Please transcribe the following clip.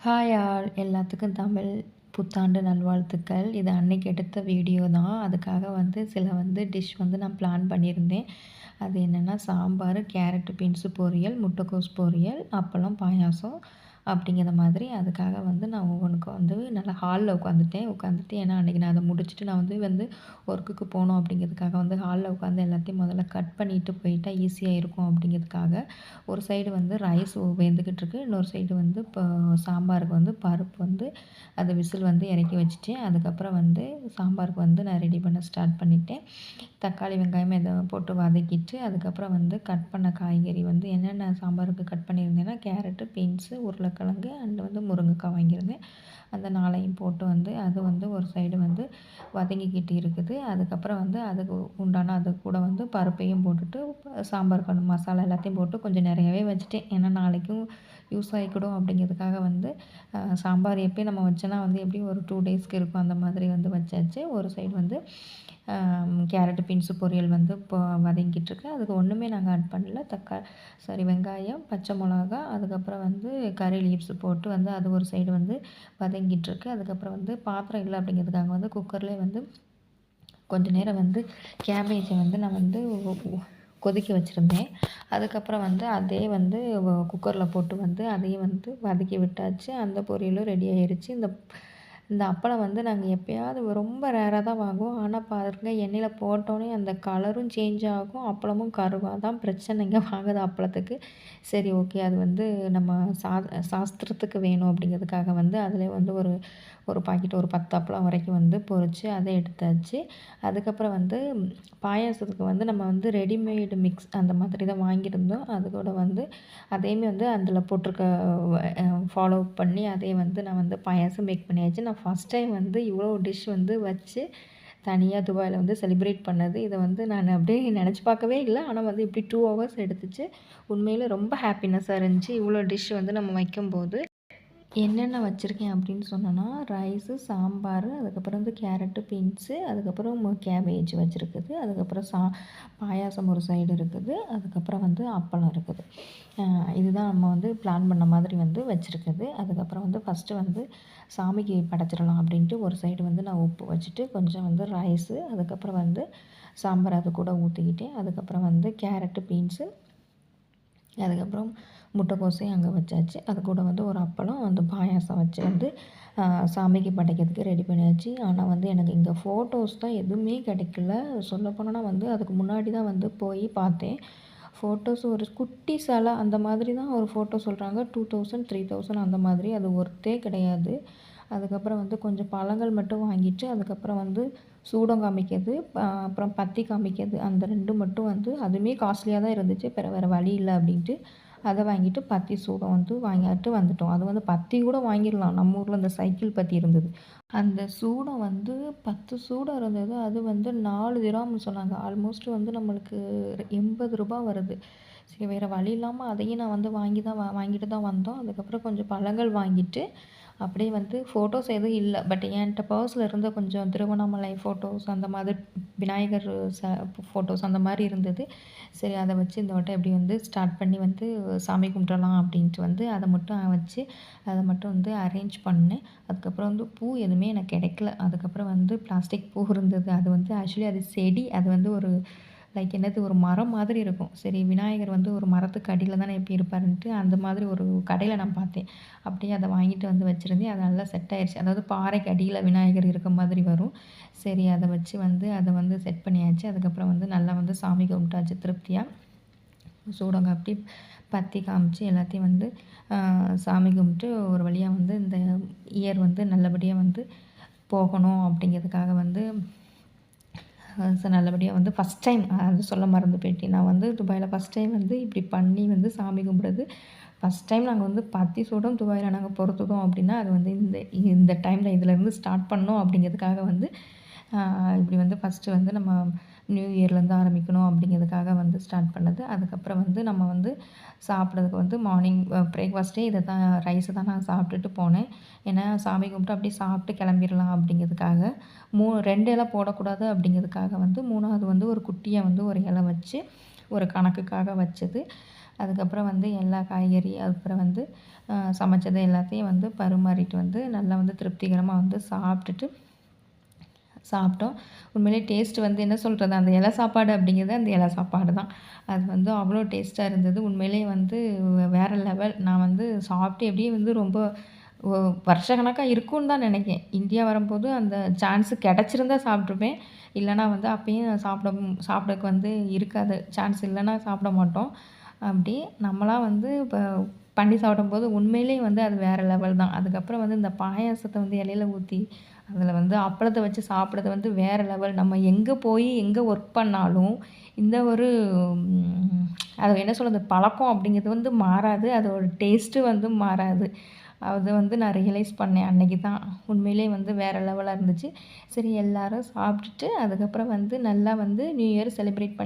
Hi all எல்லாத்துக்கும் தமிழ் புத்தாண்டு நல்வாழ்த்துக்கள். இது அன்னைக்கு எடுத்த வீடியோ தான். அதுக்காக சில டிஷ் நான் பிளான் பண்ணியிருந்தேன். அது என்னென்னா சாம்பார், கேரட் பீன்ஸு பொரியல், முட்டைக்கோஸ் பொரியல், அப்பளம், பாயாசம் அப்படிங்கிற மாதிரி. அதுக்காக நான் ஒவ்வொன்றுக்கும் நல்லா ஹாலில் உட்காந்துட்டு ஏன்னா அன்றைக்கி நான் அதை முடிச்சுட்டு நான் ஒர்க்குக்கு போகணும் அப்படிங்கிறதுக்காக ஹாலில் உட்காந்து எல்லாத்தையும் முதல்ல கட் பண்ணிவிட்டு போயிட்டா ஈஸியாக இருக்கும் அப்படிங்கிறதுக்காக ஒரு சைடு ரைஸ் வெந்துக்கிட்டு இருக்கு, இன்னொரு சைடு இப்போ சாம்பாருக்கு பருப்பு அது விசில் இறக்கி வச்சுட்டேன். அதுக்கப்புறம் சாம்பாருக்கு நான் ரெடி பண்ண ஸ்டார்ட் பண்ணிட்டேன். தக்காளி, வெங்காயம் இதை போட்டு வதக்கிட்டு அதுக்கப்புறம் கட் பண்ண காய்கறி என்னென்ன சாம்பாருக்கு கட் பண்ணியிருந்தேன்னா கேரட்டு, பீன்ஸு, உருளைக்கிழங்கு அண்டு முருங்கைக்காய் வாங்கியிருந்தேன். அந்த 4ஐயும் போட்டு அது ஒரு சைடு வதங்கிக்கிட்டு இருக்குது. அதுக்கப்புறம் அதுக்கு உண்டான அது கூட பருப்பையும் போட்டுட்டு சாம்பாருக்கு மசாலா எல்லாத்தையும் போட்டு கொஞ்சம் நிறையவே வச்சுட்டேன். ஏன்னா நாளைக்கும் யூஸ் ஆகிக்கிடும் அப்படிங்கிறதுக்காக சாம்பார் எப்பயும் நம்ம வச்சோன்னா எப்படியும் ஒரு 2 டேஸ்க்கு இருக்கும். அந்த மாதிரி வச்சாச்சு. ஒரு சைடு கேரட்டு பீன்ஸு பொரியல் இப்போ வதங்கிட்டுருக்கு. அதுக்கு ஒன்றுமே நாங்கள் ஆட் பண்ணல. வெங்காயம், பச்சை மிளகா, அதுக்கப்புறம் கறி லீவ்ஸ் போட்டு அது ஒரு சைடு வதங்கிட்டுருக்கு. அதுக்கப்புறம் பாத்திரம் இல்லை அப்படிங்கிறதுக்காக குக்கர்லேயே கொஞ்சம் நேரம் கேபேஜை நான் கொதிக்க வச்சுருந்தேன். அதுக்கப்புறம் அதே குக்கரில் போட்டு அதையும் வதக்கி விட்டாச்சு. அந்த பொரியலும் ரெடி ஆயிருச்சு. இந்த அப்பளம் நாங்கள் எப்போயாவது ரொம்ப ரேராக தான் வாங்குவோம். ஆனால் பாருங்க எண்ணெயில் போட்டோன்னே அந்த கலரும் சேஞ்ச் ஆகும், அப்பளமும் கருகும். அதான் பிரச்சனைங்க வாங்குற அப்பளத்துக்கு. சரி ஓகே, அது நம்ம சாஸ்திரத்துக்கு வேணும் அப்படிங்கிறதுக்காக அதிலே ஒரு பாக்கெட் ஒரு 10 அப்பளம் வரைக்கும் பொரித்து அதை எடுத்தாச்சு. அதுக்கப்புறம் பாயாசத்துக்கு நம்ம ரெடிமேடு மிக்ஸ் அந்த மாதிரி தான் வாங்கியிருந்தோம். அது கூட அதையுமே அதில் போட்டிருக்க ஃபாலோ பண்ணி அதே நான் பாயாசம் மேக் பண்ணியாச்சு. நான் ஃபஸ்ட் டைம் இவ்வளோ டிஷ் வச்சு தனியாக துபாயில் செலிப்ரேட் பண்ணது. இதை நான் அப்படியே நினச்சி பார்க்கவே இல்லை. ஆனால் இப்படி 2 ஹவர்ஸ் எடுத்துச்சு. உண்மையிலே ரொம்ப ஹாப்பினஸ்ஸாக இருந்துச்சு இவ்வளோ டிஷ் நம்ம வைக்கும்போது. என்னென்ன வச்சுருக்கேன் அப்படின்னு சொன்னோன்னா ரைஸு, சாம்பார், அதுக்கப்புறம் கேரட்டு, பீன்ஸு, அதுக்கப்புறம் கேபேஜ் வச்சுருக்குது. அதுக்கப்புறம் பாயாசம் ஒரு சைடு இருக்குது. அதுக்கப்புறம் அப்பளம் இருக்குது. இதுதான் நம்ம பிளான் பண்ண மாதிரி வச்சுருக்குது. அதுக்கப்புறம் ஃபஸ்ட்டு சாமிக்கு படைச்சிடலாம் அப்படின்ட்டு ஒரு சைடு நான் உப்பு வச்சுட்டு கொஞ்சம் ரைஸு, அதுக்கப்புறம் சாம்பார் அது கூட ஊற்றிக்கிட்டேன். அதுக்கப்புறம் கேரட்டு, பீன்ஸு, அதுக்கப்புறம் முட்டைக்கோஸையும் அங்கே வச்சாச்சு. அது கூட ஒரு அப்பளம் பாயாசம் வச்சு சாமிக்கு படைக்கிறதுக்கு ரெடி பண்ணியாச்சு. ஆனால் எனக்கு இங்கே ஃபோட்டோஸ் தான் எதுவுமே கிடைக்கல. சொல்லப்போனோன்னா அதுக்கு முன்னாடி தான் போய் பார்த்தேன். ஃபோட்டோஸ் ஒரு குட்டி சிலை அந்த மாதிரி தான் ஒரு ஃபோட்டோ சொல்கிறாங்க. 2000, 3000 அந்த மாதிரி. அது ஒர்த்தே கிடையாது. அதுக்கப்புறம் கொஞ்சம் பழங்கள் மட்டும் வாங்கிட்டு அதுக்கப்புறம் சூடம் காமிக்கிறது, அப்புறம் பத்தி காமிக்கிறது, அந்த 2 மட்டும் அதுவுமே காஸ்ட்லியாக தான் இருந்துச்சு. வேறு வழி இல்லை அப்படின்ட்டு அதை வாங்கிட்டு பத்தி சூடம் வாங்கிட்டு வந்துட்டோம். அது பத்தி கூட வாங்கிடலாம். நம்ம ஊரில் இந்த சைக்கிள் பத்தி இருந்தது. அந்த சூடம் 10 சூடம் இருந்தது. அது 4 திராம்னு சொன்னாங்க. ஆல்மோஸ்ட் நம்மளுக்கு ரூ. 80 வருது. சரி வேறு வழி இல்லாமல் அதையும் நான் வாங்கிட்டு தான் வந்தோம். அதுக்கப்புறம் கொஞ்சம் பழங்கள் வாங்கிட்டு அப்படியே ஃபோட்டோஸ் எதுவும் இல்லை. பட் என்கிட்ட பர்ஸில் இருந்த கொஞ்சம் திருவண்ணாமலை ஃபோட்டோஸ், அந்த மாதிரி விநாயகர் ஃபோட்டோஸ் அந்த மாதிரி இருந்தது. சரி அதை வச்சு இந்த வட்டம் எப்படி ஸ்டார்ட் பண்ணி சாமி கும்பிட்றலாம் அப்படின்ட்டு அதை மட்டும் வச்சு அதை மட்டும் அரேஞ்ச் பண்ணேன். அதுக்கப்புறம் பூ எதுவுமே எனக்கு கிடைக்கல. அதுக்கப்புறம் பிளாஸ்டிக் பூ இருந்தது. அது ஆக்சுவலி அது செடி. அது ஒரு லைக் என்னது ஒரு மரம் மாதிரி இருக்கும். சரி விநாயகர் ஒரு மரத்துக்கு அடியில் தானே எப்படி இருப்பாருன்ட்டு அந்த மாதிரி ஒரு கடையில் நான் பார்த்தேன். அப்படியே அதை வாங்கிட்டு வச்சுருந்தேன். அது நல்லா செட் ஆயிடுச்சு. அதாவது பாறைக்கு அடியில் விநாயகர் இருக்க மாதிரி வரும். சரி அதை வச்சு அதை செட் பண்ணியாச்சு. அதுக்கப்புறம் நல்லா சாமி கும்பிட்டாச்சு திருப்தியாக. சூடம் காட்டி பத்தி காமிச்சு எல்லாத்தையும் சாமி கும்பிட்டு ஒரு வழியாக இந்த இயர் நல்லபடியாக போகணும் அப்படிங்கிறதுக்காக நல்லபடியாக ஃபஸ்ட் டைம் அது சொல்ல மறந்து போயிட்டேன். நான் துபாயில் ஃபஸ்ட் டைம் இப்படி பண்ணி சாமி கும்பிட்றது ஃபஸ்ட் டைம். நாங்கள் பத்தி சூடம் துபாயில் நாங்கள் பொறுத்துதோம் அப்படின்னா அது இந்த இந்த டைமில் இதிலேருந்து ஸ்டார்ட் பண்ணோம் அப்படிங்கிறதுக்காக இப்படி ஃபஸ்ட்டு நம்ம நியூ இயர்லேருந்து ஆரம்பிக்கணும் அப்படிங்கிறதுக்காக ஸ்டார்ட் பண்ணது. அதுக்கப்புறம் நம்ம சாப்பிட்றதுக்கு மார்னிங் பிரேக்ஃபாஸ்ட்டே இதை தான் ரைஸை தான் நான் சாப்பிட்டுட்டு போனேன். ஏன்னா சாமி கும்பிட்டு அப்படியே சாப்பிட்டு கிளம்பிடலாம் அப்படிங்கிறதுக்காக 2 இலை போடக்கூடாது அப்படிங்கிறதுக்காக 3வது ஒரு குட்டியாக ஒரு இலை வச்சு ஒரு கணக்குக்காக வச்சது. அதுக்கப்புறம் வந்து எல்லா காய்கறி அப்புறம் வந்து சமைச்சது எல்லாத்தையும் வந்து பரிமாறிட்டு வந்து நல்லா வந்து திருப்திகரமாக வந்து சாப்பிட்டோம். உண்மையிலேயே டேஸ்ட் வந்து என்ன சொல்கிறது, அந்த இலை சாப்பாடு அப்படிங்கிறது அந்த இலை சாப்பாடு தான். அது வந்து அவ்வளோ டேஸ்ட்டாக இருந்தது. உண்மையிலேயே வந்து வேறு லெவல். நான் வந்து சாப்பிட்டு எப்படியும் வந்து ரொம்ப வருஷக்கணக்கா இருக்கும்னு தான் நினைக்கிறேன். இந்தியா வரும்போது அந்த சான்ஸு கிடச்சிருந்தா சாப்பிட்ருப்பேன். இல்லைனா வந்து அப்பயும் சாப்பிடக்கு வந்து இருக்காது. சான்ஸ் இல்லைன்னா சாப்பிட மாட்டோம். அப்படி நம்மளா வந்து இப்போ பண்ணி சாப்பிடும்போது உண்மையிலேயே வந்து அது வேறு லெவல் தான். அதுக்கப்புறம் வந்து இந்த பாயாசத்த வந்து இலையில ஊத்தி, அதில வந்து அப்பளத்த வச்சு சாப்பிட்றது வந்து வேறு லெவல். நம்ம எங்கே போய் எங்கே ஒர்க் பண்ணாலும், இந்த ஒரு அது என்ன சொல்றது, பழக்கம் அப்படிங்கிறது வந்து மாறாது. அதோட டேஸ்ட்டு வந்து மாறாது. அத வந்து நான் ரியலைஸ் பண்ணேன் அன்னைக்கு தான். உண்மையிலேயே வந்து வேறு லெவலா இருந்துச்சு. சரி எல்லாரும் சாப்பிட்டுட்டு, அதுக்கப்புறம் வந்து நல்லா வந்து நியூ இயர் செலிப்ரேட்